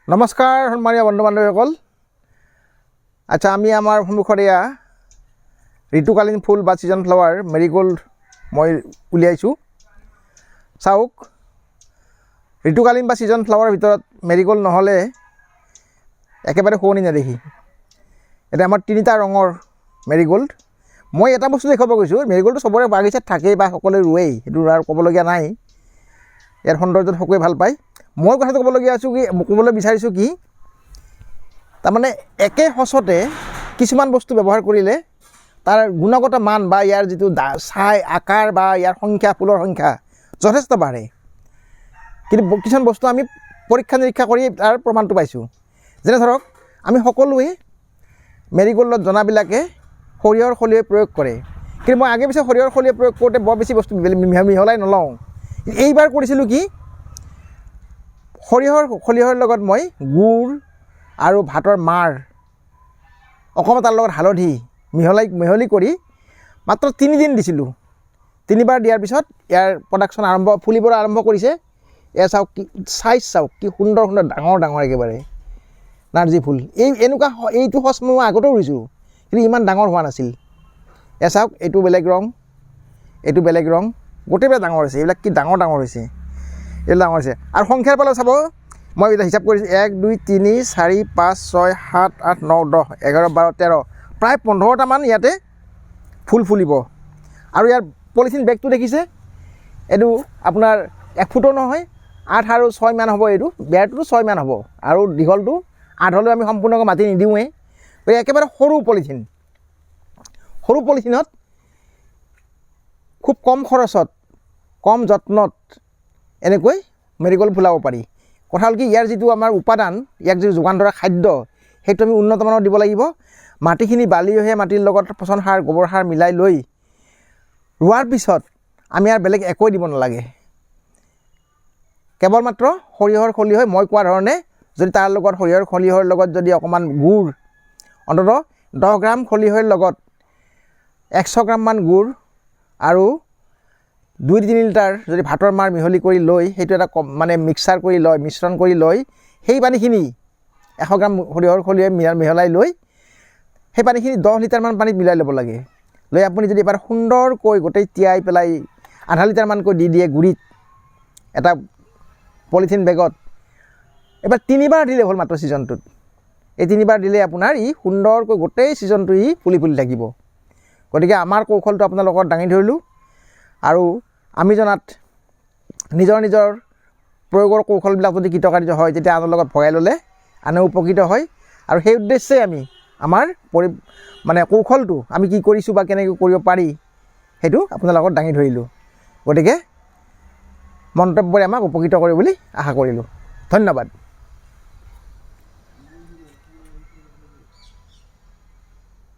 নমস্কাৰ সন্মানীয় বন্ধু বান্ধৱীসকল। আচ্ছা, আমি আমাৰ সন্মুখত এয়া ঋতুকালীন ফুল বা ছিজন ফ্লাৱাৰ মেৰিগোল্ড মই উলিয়াইছোঁ। চাওক, ঋতুকালীন বা ছিজন ফ্লাৱাৰৰ ভিতৰত মেৰিগোল্ড নহ'লে একেবাৰে শুৱনি নেদেখি। এতিয়া আমাৰ তিনিটা ৰঙৰ মেৰিগোল্ড। মই এটা বস্তু দেখুৱাব গৈছোঁ, মেৰিগোল্ডটো চবৰে বাগিচাত থাকেই বা সকলোৱে ৰুৱেই, সেইটো আৰু ক'বলগীয়া নাই। ইয়াৰ সৌন্দৰ্যত সকলোৱে ভাল পায়। মই কথাটো ক'বলৈ বিচাৰিছোঁ কি, তাৰমানে একে সঁচতে কিছুমান বস্তু ব্যৱহাৰ কৰিলে তাৰ গুণগত মান বা ইয়াৰ যিটো চাই আকাৰ বা ইয়াৰ সংখ্যা, ফুলৰ সংখ্যা যথেষ্ট বাঢ়ে। কিন্তু কিছুমান বস্তু আমি পৰীক্ষা নিৰীক্ষা কৰি তাৰ প্ৰমাণটো পাইছোঁ। যেনে ধৰক, আমি সকলোৱে মেৰিগোল্ডত জনাবিলাকে সৰিয়হৰ খলিহৈ প্ৰয়োগ কৰে, কিন্তু মই আগে পিছে সৰিয়হৰ খলিহৈ প্ৰয়োগ কৰোঁতে বৰ বেছি বস্তু মিহলাই নলওঁ। এইবাৰ কৰিছিলোঁ কি, সৰিয়হৰ খলিহৈৰ লগত মই গুড় আৰু ভাতৰ মাৰ অকণমান তাৰ লগত হালধি মিহলি কৰি মাত্ৰ 3 দিন দিছিলোঁ। 3বাৰ দিয়াৰ পিছত ইয়াৰ প্ৰডাকশ্যন ফুলিবলৈ আৰম্ভ কৰিছে। এয়া চাওক, কি চাইজ চাওক, কি সুন্দৰ সুন্দৰ ডাঙৰ ডাঙৰ একেবাৰে নাৰ্জী ফুল। এইটো সচ মই আগতেও ৰুইছোঁ, কিন্তু ইমান ডাঙৰ হোৱা নাছিল। এয়া চাওক, এইটো বেলেগ ৰং, এইটো বেলেগ ৰং, গোটেইবিলাক ডাঙৰ হৈছে। এইবিলাক কি ডাঙৰ ডাঙৰ হৈছে, এইবিলাক ডাঙৰ হৈছে। আৰু সংখ্যাৰ ফালে চাব, মই এতিয়া হিচাপ কৰিছোঁ 1 2 3 4 5 6 7 8 9 10 11 12 13, প্ৰায় 15টামান ইয়াতে ফুল ফুলিব। আৰু ইয়াৰ পলিথিন বেগটো দেখিছে, এইটো আপোনাৰ 1 ফুটো নহয়, 8 আৰু 6 মান হ'ব। এইটো বেৰটোতো 6 মান হ'ব, আৰু দীঘলটো 8 হ'লেও আমি সম্পূৰ্ণকৈ মাটি নিদিওঁৱেই। একেবাৰে সৰু পলিথিন, সৰু পলিথিনত খুব কম খৰচত, কম যত্নত এনেকৈ মেৰিগোল্ড ফুলাব পাৰি। কথা হ'ল কি, ইয়াৰ যিটো আমাৰ উপাদান, ইয়াক যিটো যোগান ধৰা খাদ্য, সেইটো আমি উন্নত মানৰ দিব লাগিব। মাটিখিনি বালিয়হীয়া মাটিৰ লগত পচন সাৰ, গোবৰ সাৰ মিলাই লৈ ৰোৱাৰ পিছত আমি আৰু বেলেগ একোৱে দিব নালাগে। কেৱল মাত্ৰ সৰিয়হৰ খলিহৈ মই কোৱা ধৰণে, যদি তাৰ লগত সৰিয়হৰ খলিহৈৰ লগত যদি অকণমান গুড়, অন্ততঃ 10 গ্ৰাম খলিহৈৰ লগত 100 গ্ৰামমান গুড় আৰু 2-3 লিটাৰ যদি ভাতৰ মাৰ মিহলি কৰি লৈ, সেইটো এটা মিক্সাৰ কৰি লয়, মিশ্ৰণ কৰি লৈ, সেই পানীখিনি 100 গ্ৰাম সৰিয়হৰ খলিহৈ মিহলাই লৈ সেই পানীখিনি 10 লিটাৰমান পানীত মিলাই ল'ব লাগে। লৈ আপুনি যদি এবাৰ সুন্দৰকৈ গোটেই তিয়াই পেলাই আধা লিটাৰমানকৈ দি দিয়ে গুড়িত এটা পলিথিন বেগত, এবাৰ 3বাৰ দিলে হ'ল মাত্ৰ ছিজনটোত। এই 3বাৰ দিলে আপোনাৰ ই সুন্দৰকৈ গোটেই ছিজনটো ফুলি থাকিব। গতিকে আমাৰ কৌশলটো আপোনালোকৰ দাঙি ধৰিলোঁ, আৰু আমি জনাত নিজৰ নিজৰ প্ৰয়োগৰ কৌশলবিলাক যদি কৃতকাৰ্য হয়, তেতিয়া আনৰ লগত ভগাই ল'লে আনেও উপকৃত হয়। আৰু সেই উদ্দেশ্যে আমি আমাৰ কৌশলটো আমি কি কৰিছোঁ বা কেনেকৈ কৰিব পাৰি, সেইটো আপোনালোকৰ দাঙি ধৰিলোঁ। গতিকে মন্তব্যৰে আমাক উপকৃত কৰে বুলি আশা কৰিলোঁ। ধন্যবাদ।